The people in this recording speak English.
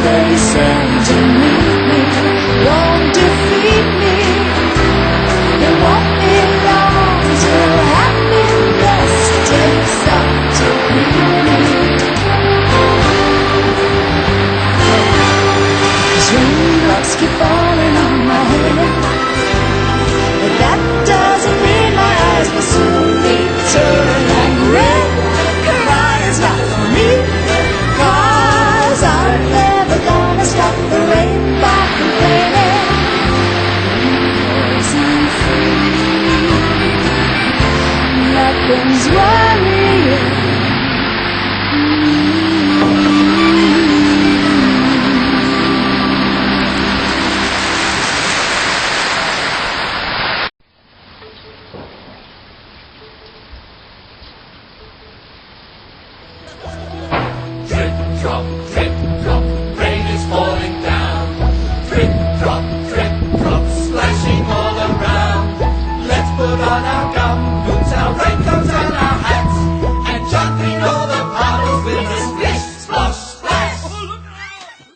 They send to meet me won't defeat me. It won't be long till happiness takes up to greet me. 'Cause raindrops keep falling on my head, but that doesn't mean my eyes will soon be turning red. Crying's not for me, 'cause I'm never gonna stop the rain by complaining. Because I'm free, nothing's worrying Drip, drop, drip.